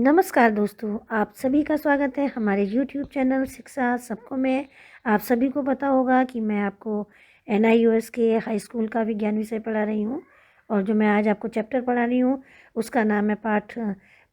नमस्कार दोस्तों, आप सभी का स्वागत है हमारे यूट्यूब चैनल शिक्षा सबको में। आप सभी को पता होगा कि मैं आपको NIOS के हाई स्कूल का विज्ञान विषय पढ़ा रही हूँ और जो मैं आज आपको चैप्टर पढ़ा रही हूँ उसका नाम है पाठ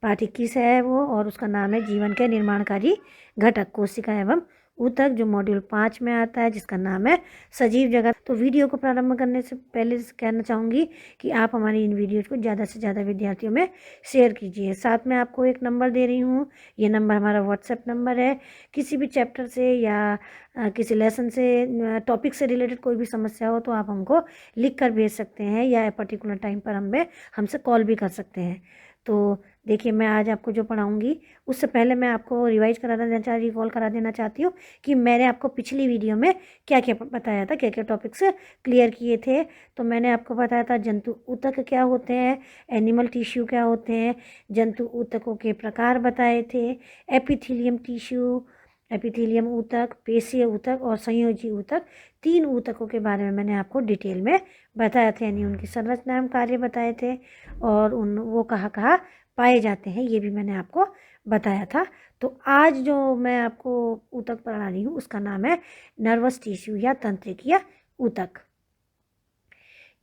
21 है वो, और उसका नाम है जीवन के निर्माणकारी घटक कोशिका एवं ऊतक, जो मॉड्यूल 5 में आता है, जिसका नाम है सजीव जगत। तो वीडियो को प्रारंभ करने से पहले कहना चाहूँगी कि आप हमारी इन वीडियोज़ को ज़्यादा से ज़्यादा विद्यार्थियों में शेयर कीजिए। साथ में आपको एक नंबर दे रही हूँ, ये नंबर हमारा व्हाट्सएप नंबर है। किसी भी चैप्टर से या किसी लेसन से टॉपिक से रिलेटेड कोई भी समस्या हो तो आप हमको लिख कर भेज सकते हैं या पर्टिकुलर टाइम पर हमसे कॉल भी कर सकते हैं। तो देखिए, मैं आज आपको जो पढ़ाऊँगी उससे पहले मैं आपको रिकॉल करा देना चाहती हूँ कि मैंने आपको पिछली वीडियो में क्या क्या बताया था, क्या क्या टॉपिक्स क्लियर किए थे। तो मैंने आपको बताया था जंतु ऊतक क्या होते हैं, एनिमल टिश्यू क्या होते हैं, जंतु ऊतकों के प्रकार बताए थे, एपिथेलियम टिश्यू, एपिथेलियम ऊतक, पेशीय ऊतक और संयोजी ऊतक, 3 ऊतकों के बारे में मैंने आपको डिटेल में बताया था, यानी उनकी संरचना एवं कार्य बताए थे और वो कहाँ कहाँ पाए जाते हैं ये भी मैंने आपको बताया था। तो आज जो मैं आपको ऊतक पढ़ा रही हूँ उसका नाम है नर्वस टिश्यू या तंत्रिकीय ऊतक।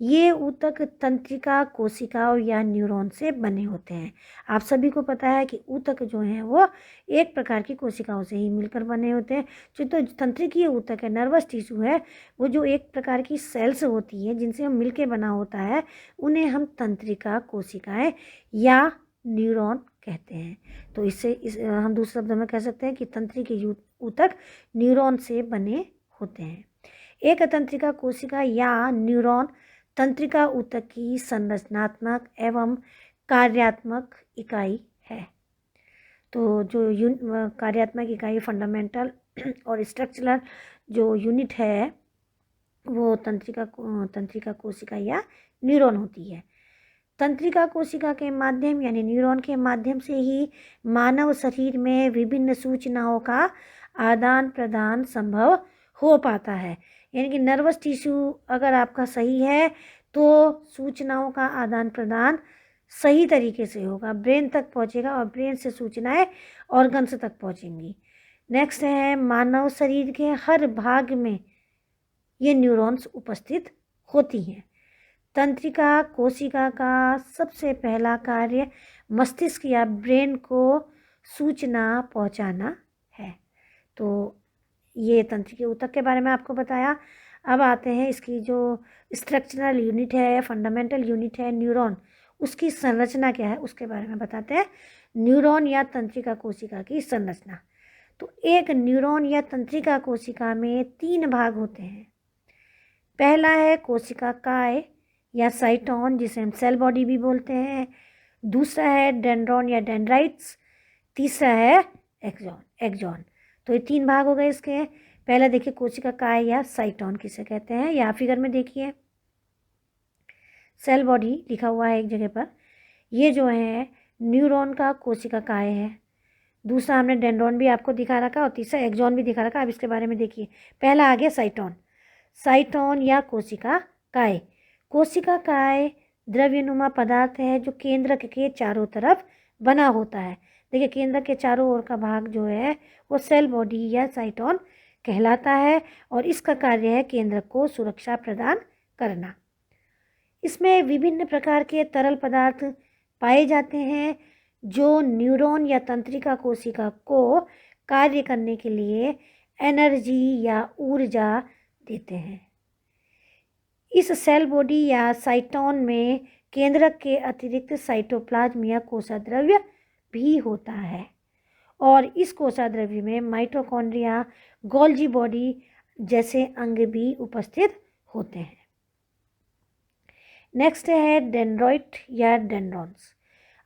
ये ऊतक तंत्रिका कोशिकाओं या न्यूरॉन से बने होते हैं। आप सभी को पता है कि ऊतक जो हैं वो एक प्रकार की कोशिकाओं से ही मिलकर बने होते हैं। जो तो तंत्रिकीय ऊतक है, नर्वस टिश्यू है, वो जो एक प्रकार की सेल्स होती है जिनसे हम मिलकर बना होता है, उन्हें हम तंत्रिका कोशिकाएं या न्यूरॉन कहते हैं। तो हम दूसरे शब्दों में कह सकते हैं कि तंत्रिकीय ऊतक न्यूरॉन से बने होते हैं। एक तंत्रिका कोशिका या न्यूरॉन तंत्रिका ऊतक की संरचनात्मक एवं कार्यात्मक इकाई है। तो जो कार्यात्मक इकाई, फंडामेंटल और स्ट्रक्चरल जो यूनिट है वो तंत्रिका कोशिका या न्यूरॉन होती है। तंत्रिका कोशिका के माध्यम यानी न्यूरॉन के माध्यम से ही मानव शरीर में विभिन्न सूचनाओं का आदान प्रदान संभव हो पाता है। यानी कि नर्वस टिश्यू अगर आपका सही है तो सूचनाओं का आदान प्रदान सही तरीके से होगा, ब्रेन तक पहुंचेगा और ब्रेन से सूचनाएं ऑर्गन्स तक पहुंचेंगी। नेक्स्ट है, मानव शरीर के हर भाग में ये न्यूरॉन्स उपस्थित होती हैं। तंत्रिका कोशिका का सबसे पहला कार्य मस्तिष्क या ब्रेन को सूचना पहुंचाना है। तो ये तंत्रिका ऊतक के बारे में आपको बताया। अब आते हैं इसकी जो स्ट्रक्चरल यूनिट है, फंडामेंटल यूनिट है न्यूरॉन, उसकी संरचना क्या है उसके बारे में बताते हैं। न्यूरॉन या तंत्रिका कोशिका की संरचना। तो एक न्यूरॉन या तंत्रिका कोशिका में 3 भाग होते हैं। पहला है कोशिका काय या साइटोन, जिसे हम सेल बॉडी भी बोलते हैं। दूसरा है डेंड्रॉन या डेंड्राइट्स। तीसरा है एक्सॉन। तो ये 3 भाग हो गए इसके। पहला देखिए कोशिका काय या साइटोन किसे कहते हैं। यहाँ फिगर में देखिए सेल बॉडी लिखा हुआ है एक जगह पर। ये जो है न्यूरॉन का कोशिका काय है। दूसरा हमने डेंड्रॉन भी आपको दिखा रखा और तीसरा एक्सॉन भी दिखा रखा। अब इसके बारे में देखिए। पहला आ गया साइटोन। साइटोन या कोशिका काय। कोशिका काय द्रव्यनुमा पदार्थ है जो केंद्रक के चारों तरफ बना होता है। देखिए, केंद्रक के चारों ओर का भाग जो है वो सेल बॉडी या साइटोन कहलाता है और इसका कार्य है केंद्रक को सुरक्षा प्रदान करना। इसमें विभिन्न प्रकार के तरल पदार्थ पाए जाते हैं जो न्यूरॉन या तंत्रिका कोशिका को कार्य करने के लिए एनर्जी या ऊर्जा देते हैं। इस सेल बॉडी या साइटोन में केंद्रक के अतिरिक्त साइटोप्लाज्म या कोशाद्रव्य भी होता है और इस कोशाद्रव्य में माइटोकॉन्ड्रिया, गोल्जी बॉडी जैसे अंग भी उपस्थित होते हैं। नेक्स्ट है डेंड्राइट या डेंड्रॉन्स।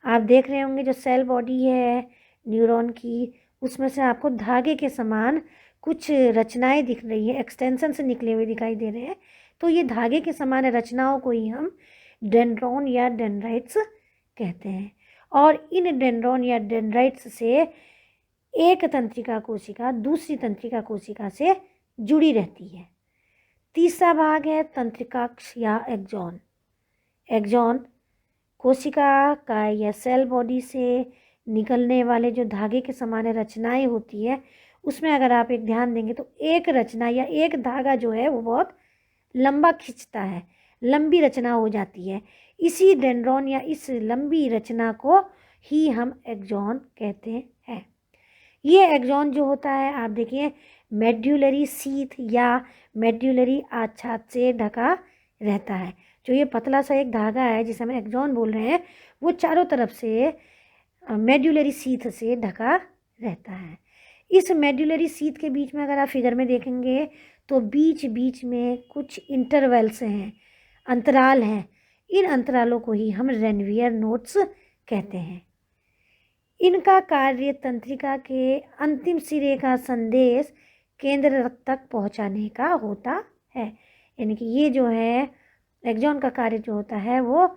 आप देख रहे होंगे जो सेल बॉडी है न्यूरॉन की, उसमें से आपको धागे के समान कुछ रचनाएं दिख रही है, एक्सटेंशन से निकले हुए दिखाई दे रहे हैं। तो ये धागे के समान रचनाओं को ही हम डेंड्रॉन या डेंड्राइट्स कहते हैं और इन डेंड्रॉन या डेंड्राइट्स से एक तंत्रिका कोशिका दूसरी तंत्रिका कोशिका से जुड़ी रहती है। तीसरा भाग है तंत्रिकाक्ष या एक्सॉन। एक्सॉन कोशिका का या सेल बॉडी से निकलने वाले जो धागे के समान रचनाएं होती है, उसमें अगर आप एक ध्यान देंगे तो एक रचना या एक धागा जो है वो बहुत लंबा खींचता है, लंबी रचना हो जाती है। इसी डेंड्रॉन या इस लंबी रचना को ही हम एक्सॉन कहते हैं। ये एक्सॉन जो होता है, आप देखिए, मेड्यूलरी सीथ या मेड्यूलरी आच्छाद से ढका रहता है। जो ये पतला सा एक धागा है जिसे हम एक्सॉन बोल रहे हैं, वो चारों तरफ से मेड्यूलरी सीथ से ढका रहता है। इस मेड्यूलरी सीथ के बीच में अगर आप फिगर में देखेंगे तो बीच बीच में कुछ इंटरवल्स हैं, अंतराल हैं। इन अंतरालों को ही हम रेनवियर नोड्स कहते हैं। इनका कार्य तंत्रिका के अंतिम सिरे का संदेश केंद्र तक पहुंचाने का होता है। यानी कि ये जो है एक्सॉन का कार्य जो होता है वो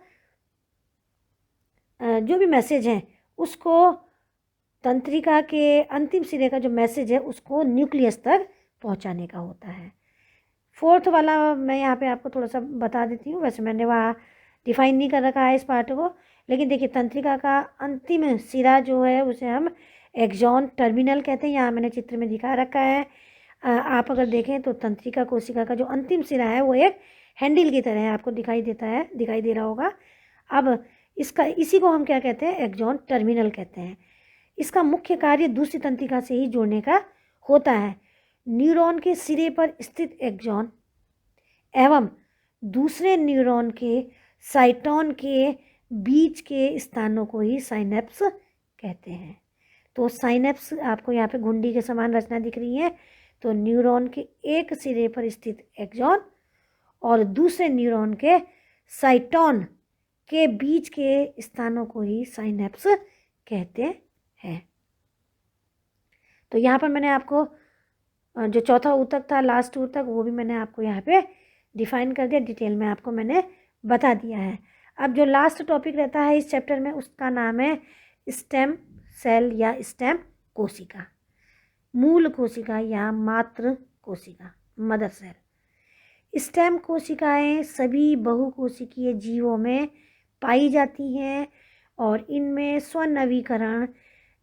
जो भी मैसेज है उसको तंत्रिका के अंतिम सिरे का जो मैसेज है उसको न्यूक्लियस तक पहुंचाने का होता है। फोर्थ वाला मैं यहाँ पे आपको थोड़ा सा बता देती हूँ, वैसे मैंने वहाँ डिफाइन नहीं कर रखा है इस पार्ट को, लेकिन देखिए तंत्रिका का अंतिम सिरा जो है उसे हम एक्सॉन टर्मिनल कहते हैं। यहाँ मैंने चित्र में दिखा रखा है। आप अगर देखें तो तंत्रिका कोशिका का जो अंतिम सिरा है वो एक हैंडल की तरह है, आपको दिखाई दे रहा होगा। अब इसी को हम क्या कहते हैं, एक्सॉन टर्मिनल कहते हैं। इसका मुख्य कार्य दूसरी तंत्रिका से ही जोड़ने का होता है। न्यूरॉन के सिरे पर स्थित एक्सॉन एवं दूसरे न्यूरॉन के साइटोन के बीच के स्थानों को ही साइनेप्स कहते हैं। तो साइनेप्स आपको यहाँ पे घुंडी के समान रचना दिख रही है। तो न्यूरॉन के एक सिरे पर स्थित एक्सॉन और दूसरे न्यूरॉन के साइटोन के बीच के स्थानों को ही साइनेप्स कहते हैं। तो यहाँ पर मैंने आपको जो चौथा ऊतक था, लास्ट ऊतक, वो भी मैंने आपको यहाँ पे डिफाइन कर दिया, डिटेल में आपको मैंने बता दिया है। अब जो लास्ट टॉपिक रहता है इस चैप्टर में उसका नाम है स्टेम सेल या स्टेम कोशिका, मूल कोशिका या मातृ कोशिका, मदर सेल। स्टेम कोशिकाएं सभी बहुकोशिकीय जीवों में पाई जाती हैं और इनमें स्वनवीकरण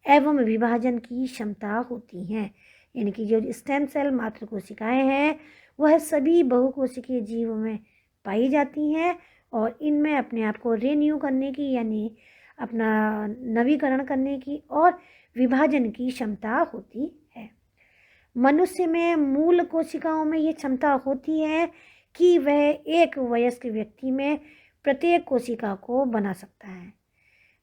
एवं विभाजन की क्षमता होती हैं। यानी कि जो स्टेम सेल मातृ कोशिकाएं हैं वह सभी बहुकोशिकीय जीवों में पाई जाती हैं और इनमें अपने आप को रिन्यू करने की यानी अपना नवीकरण करने की और विभाजन की क्षमता होती है। मनुष्य में मूल कोशिकाओं में ये क्षमता होती है कि वह एक वयस्क व्यक्ति में प्रत्येक कोशिका को बना सकता है।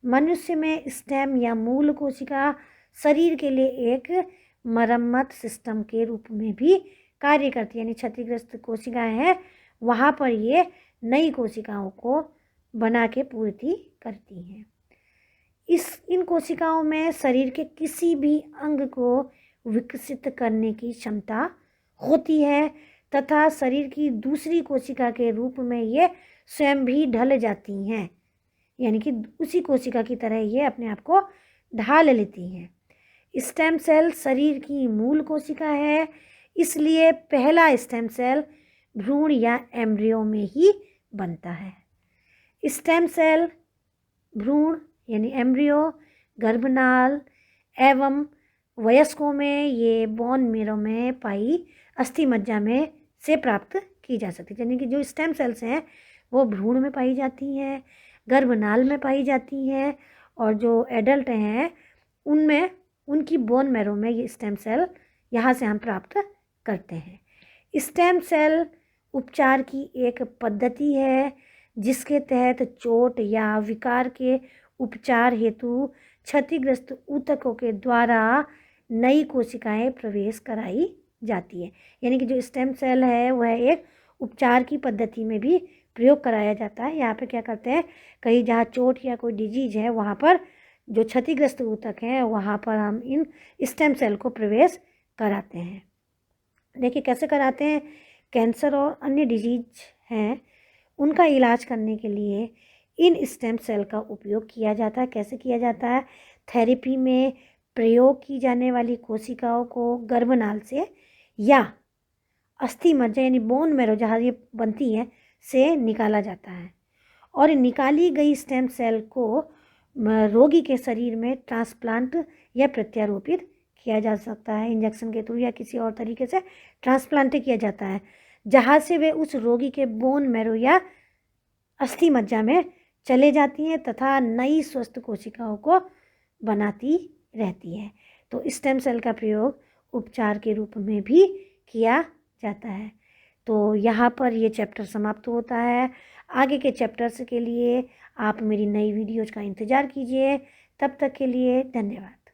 मनुष्य में स्टेम या मूल कोशिका शरीर के लिए एक मरम्मत सिस्टम के रूप में भी कार्य करती है। यानी क्षतिग्रस्त कोशिकाएं हैं वहाँ पर ये नई कोशिकाओं को बना के पूर्ति करती हैं। इन कोशिकाओं में शरीर के किसी भी अंग को विकसित करने की क्षमता होती है तथा शरीर की दूसरी कोशिका के रूप में ये स्वयं भी ढल जाती हैं। यानी कि उसी कोशिका की तरह ये अपने आप को ढाल लेती हैं। स्टेम सेल शरीर की मूल कोशिका है, इसलिए पहला स्टेम सेल भ्रूण या एम्ब्रियो में ही बनता है। स्टेम सेल भ्रूण यानी एम्ब्रियो, गर्भनाल एवं वयस्कों में ये बोन मेरो में पाई अस्थि मज्जा में से प्राप्त की जा सकती है। यानी कि जो स्टेम सेल्स हैं वो भ्रूण में पाई जाती हैं, गर्भनाल में पाई जाती हैं और जो एडल्ट हैं उनमें उनकी बोन मैरो में ये स्टेम सेल यहाँ से हम प्राप्त करते हैं। स्टेम सेल उपचार की एक पद्धति है जिसके तहत चोट या विकार के उपचार हेतु क्षतिग्रस्त ऊतकों के द्वारा नई कोशिकाएं प्रवेश कराई जाती है। यानी कि जो स्टेम सेल है वह एक उपचार की पद्धति में भी प्रयोग कराया जाता है। यहाँ पे क्या करते हैं, कहीं जहाँ चोट या कोई डिजीज है वहाँ पर जो क्षतिग्रस्त ऊतक हैं वहाँ पर हम इन स्टेम सेल को प्रवेश कराते हैं। देखिए कैसे कराते हैं, कैंसर और अन्य डिजीज हैं उनका इलाज करने के लिए इन स्टेम सेल का उपयोग किया जाता है। कैसे किया जाता है, थेरेपी में प्रयोग की जाने वाली कोशिकाओं को गर्भनाल से या अस्थि मज्जा यानी बोन मैरो जहाँ ये बनती है से निकाला जाता है और निकाली गई स्टेम सेल को रोगी के शरीर में ट्रांसप्लांट या प्रत्यारोपित किया जा सकता है, इंजेक्शन के थ्रू या किसी और तरीके से ट्रांसप्लांट किया जाता है, जहाँ से वे उस रोगी के बोन मैरो या अस्थि मज्जा में चले जाती हैं तथा नई स्वस्थ कोशिकाओं को बनाती रहती है। तो स्टेम सेल का प्रयोग उपचार के रूप में भी किया जाता है। तो यहाँ पर ये चैप्टर समाप्त होता है। आगे के चैप्टर्स के लिए आप मेरी नई वीडियोज़ का इंतज़ार कीजिए। तब तक के लिए धन्यवाद।